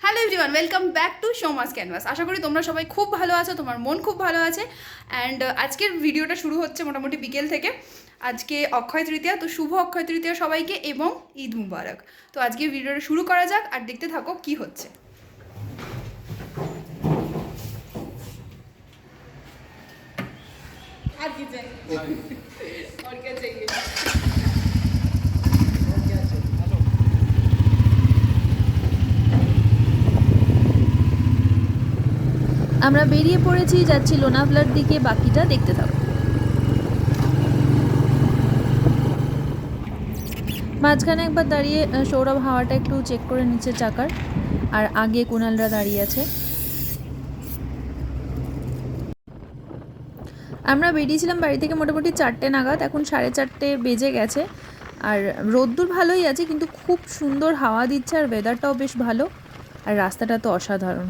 Hello everyone, welcome back to Soma's canvas. আশা করি তোমরা সবাই খুব ভালো আছো, তোমার মন খুব ভালো আছে। অ্যান্ড আজকের ভিডিওটা শুরু হচ্ছে মোটামুটি বিকেল থেকে। আজকে অক্ষয় তৃতীয়া, তো শুভ অক্ষয় তৃতীয়া সবাইকে এবং ঈদ মুবারক। তো আজকে ভিডিওটা শুরু করা যাক আর দেখতে থাকো কি হচ্ছে। আমরা বেরিয়ে পড়েছি, যাচ্ছি লোনাভলার দিকে, বাকিটা দেখতে থাকো। মাঝখানে একবার দাঁড়িয়ে সৌরভ হাওয়াটা একটু চেক করে নিচ্ছে চাকার, আর আগে কুণালরা দাঁড়িয়ে আছে। আমরা বেরিয়েছিলাম বাড়ি থেকে মোটামুটি 4টে নাগাদ, এখন 4:30 বেজে গেছে। আর রোদ্দুর ভালোই আছে, কিন্তু খুব সুন্দর হাওয়া দিচ্ছে আর ওয়েদারটাও বেশ ভালো, আর রাস্তাটা তো অসাধারণ।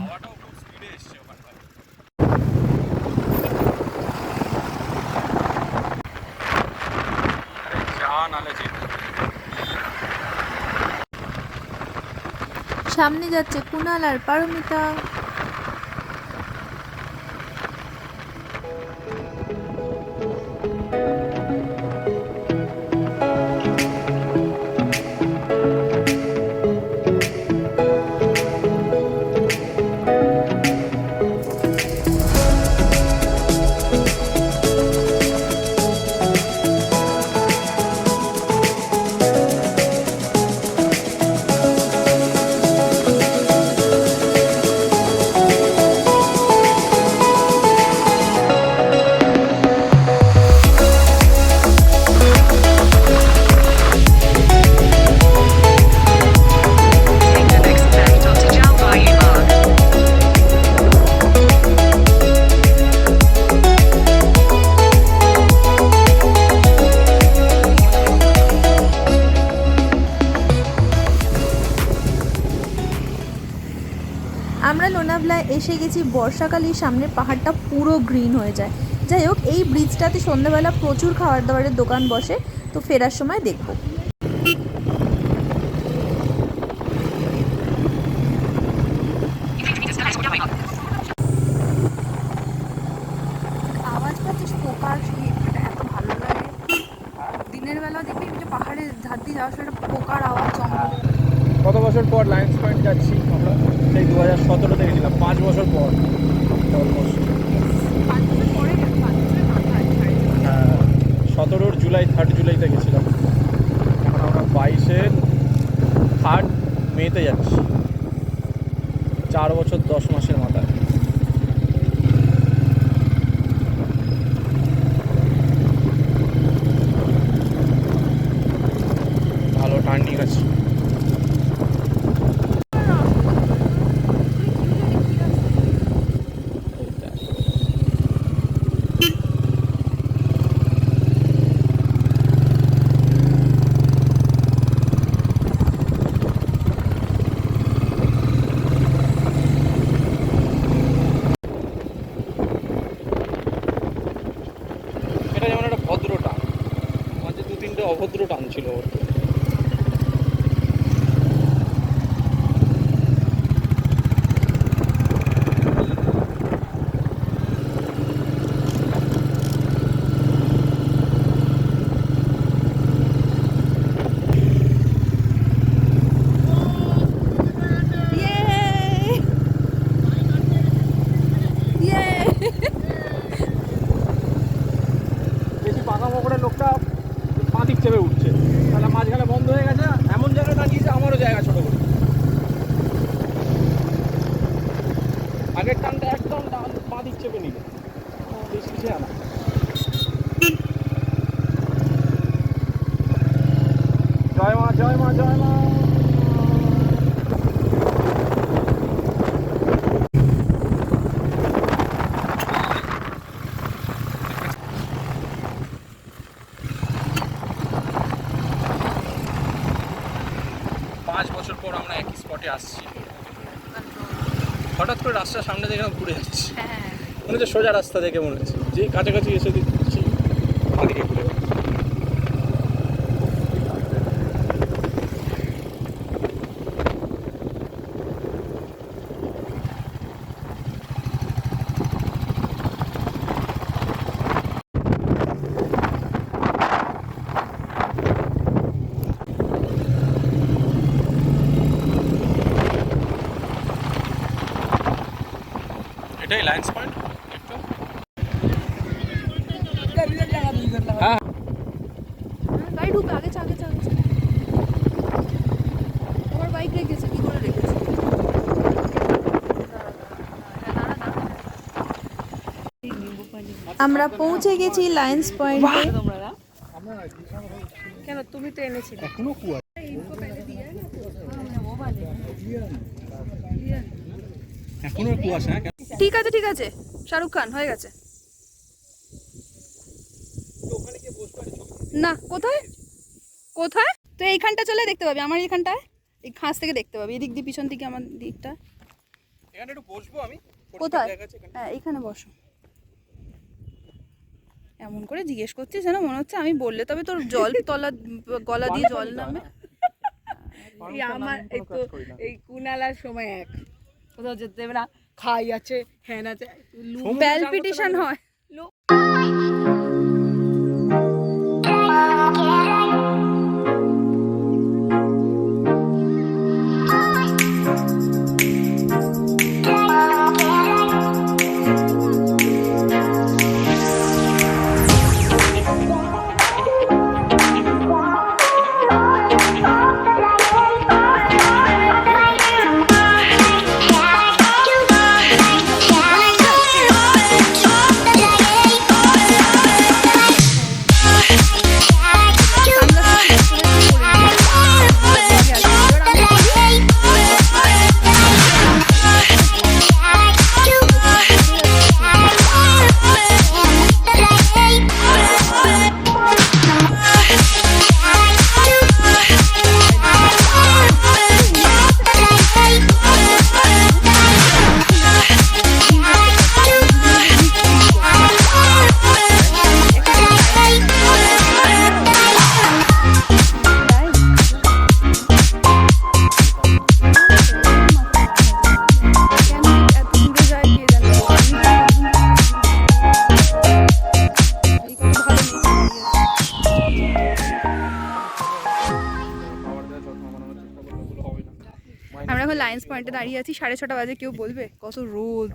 সামনে যাচ্ছে কুণাল আর পারমিতা। আমরা লোনাভলায় এসে গেছি বর্ষাকালে, সামনের পাহাড়টা পুরো গ্রিন হয়ে যায়। যাই হোক, এই ব্রিজটাতে সন্ধ্যাবেলা প্রচুর খাবার দাবারের দোকান বসে, তো ফেরার সময় দেখব। আওয়াজ পাচ্ছিস পোকার, এত ভালো লাগে। দিনের বেলা দেখবি যে পাহাড়ের ধার দিয়ে যাওয়ার সময় একটা পোকার আওয়াজ জঙ্গল। কত বছর পর লায়ন্স পয়েন্ট যাচ্ছি আমরা, সেই 2017 থেকে গেছিলাম, 5 বছর পর অলমোস্ট। 5 বছর পরে 5 বছরের মাথায় হ্যাঁ, 17 জুলাই, 3 জুলাইতে গেছিলাম। এখন আমরা 22 মেতে যাচ্ছি, 4 বছর 10 মাসের মাথায়। ভালো টার্নিং আছে। এটা যেমন একটা ভদ্র টান, মাঝে 2-3টে অভদ্র টান ছিল ওর। বেশি পাকা মোকড়ে লোকটা পা দিক চেপে উঠছে, তাহলে মাঝখানে বন্ধ হয়ে গেছে, এমন জায়গায় দাঁড়িয়েছে আমারও জায়গা ছোট করে। আগের টানটা একদম পা দিক চেপে নিল, বেশি কিছু আনা। জয় মা, জয় মা, জয় মা। 5 বছর পর আমরা একই স্পটে আসছি। হঠাৎ করে রাস্তার সামনে দেখে ঘুরে যাচ্ছি, মনে হচ্ছে সোজা রাস্তা দেখে মনে হচ্ছে, যে কাছাকাছি এসে দিচ্ছি ওদিকে ঘুরে যাচ্ছি। লায়ন্স পয়েন্ট হ্যাঁ গাড়ি ঢুকবে, আগে চা আগে চা আগে চা। তোমার বাইক রেখেছে, কি করে রেখেছে? আমরা পৌঁছে গেছি লায়ন্স পয়েন্টে। কেন তুমি তো এনেছিলে? এখনো কুয়া এখনো কুয়াশা। ঠিক আছে ঠিক আছে, শাহরুখ খান হয়ে গেছে। না কোথায় কোথায়? তো এইখানটা চলে দেখতে পাবি, আমার এইখানটায় এই খাস থেকে দেখতে পাবি, এদিক দিয়ে পিছন থেকে আমার দিকটা। এখানে একটু বসবো আমি। কোথায়? হ্যাঁ এইখানে বসো। এমন করে জিজ্ঞেস করছিস যেন মনে হচ্ছে আমি বললে তবে তোর জল তলা গলা দিয়ে জল নামে। আমার এই তো এই কুনালার সময় এক কোথাও যেতে দেবে না, খাই আছে হ্যান আছে, প্যালপিটেশন হয়। আমরা এখন লায়ন্স পয়েন্টে দাঁড়িয়ে আছি, 6:30 বাজে। কেউ বলবে কত রোদ।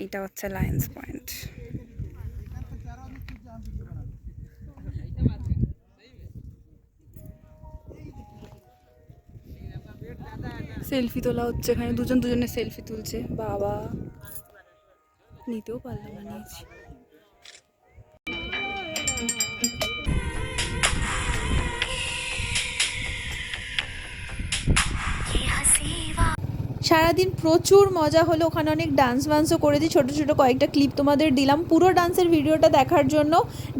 এইটা হচ্ছে লায়ন্স পয়েন্ট। সেলফি তোলা হচ্ছে এখানে, দুজন দুজনের সেলফি তুলছে। বাবা নিতেও পারলাম না, নিয়েছি। সারাদিন প্রচুর মজা হলো, ওখানে অনেক ডান্স ওয়ান্সও করেছি, ছোটো ছোটো কয়েকটা ক্লিপ তোমাদের দিলাম। পুরো ডান্সের ভিডিওটা দেখার জন্য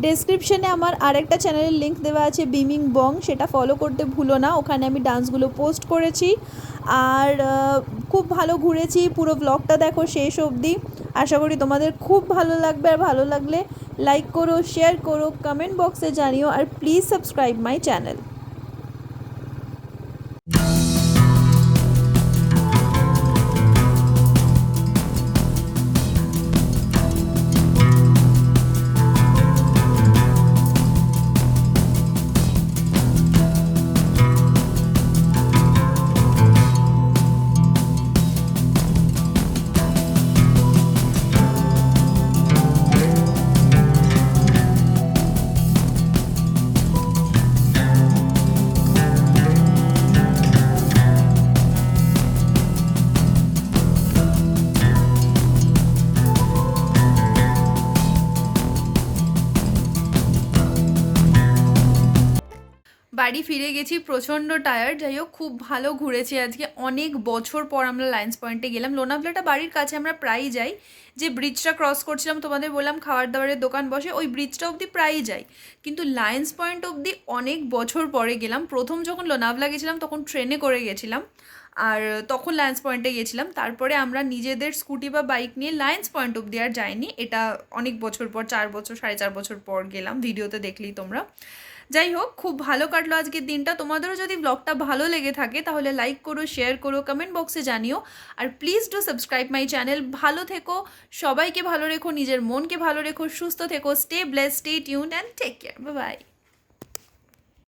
ডেসক্রিপশনে আমার আরেকটা চ্যানেলের লিঙ্ক দেওয়া আছে, বিমিং বং, সেটা ফলো করতে ভুলো না। ওখানে আমি ডান্সগুলো পোস্ট করেছি। আর খুব ভালো ঘুরেছি, পুরো ব্লগটা দেখো শেষ অবধি। আশা করি তোমাদের খুব ভালো লাগবে। আর ভালো লাগলে লাইক করো, শেয়ার করো, কমেন্ট বক্সে জানিও, আর প্লিজ সাবস্ক্রাইব মাই চ্যানেল। বাড়ি ফিরে গেছি, প্রচণ্ড টায়ার্ড। যাই হোক খুব ভালো ঘুরেছি আজকে, অনেক বছর পর আমরা লায়ন্স পয়েন্টে গেলাম। লোনাভলাটা বাড়ির কাছে, আমরা প্রায়ই যাই। যে ব্রিজটা ক্রস করছিলাম তোমাদের বললাম খাবার দাবারের দোকান বসে, ওই ব্রিজটা অবধি প্রায়ই যাই, কিন্তু লায়ন্স পয়েন্ট অবধি অনেক বছর পরে গেলাম। প্রথম যখন লোনাভলা গেছিলাম তখন ট্রেনে করে গেছিলাম, আর তখন লায়ন্স পয়েন্টে গেছিলাম। তারপরে আমরা নিজেদের স্কুটি বা বাইক নিয়ে লায়ন্স পয়েন্ট অবধি আর যাইনি। এটা অনেক বছর পর, 4 বছর 4.5 বছর পর গেলাম, ভিডিওতে দেখলেই তোমরা। যাই হোক খুব ভালো কাটলো আজকের দিনটা। তোমাদেরও যদি ব্লগটা ভালো লেগে থাকে তাহলে লাইক করো, শেয়ার করো, কমেন্ট বক্সে জানিও, আর please do subscribe my channel. ভালো থেকো, সবাইকে ভালো রেখো, নিজের মনকে ভালো রেখো, সুস্থ থেকো, stay blessed, stay tuned and take care. Bye by.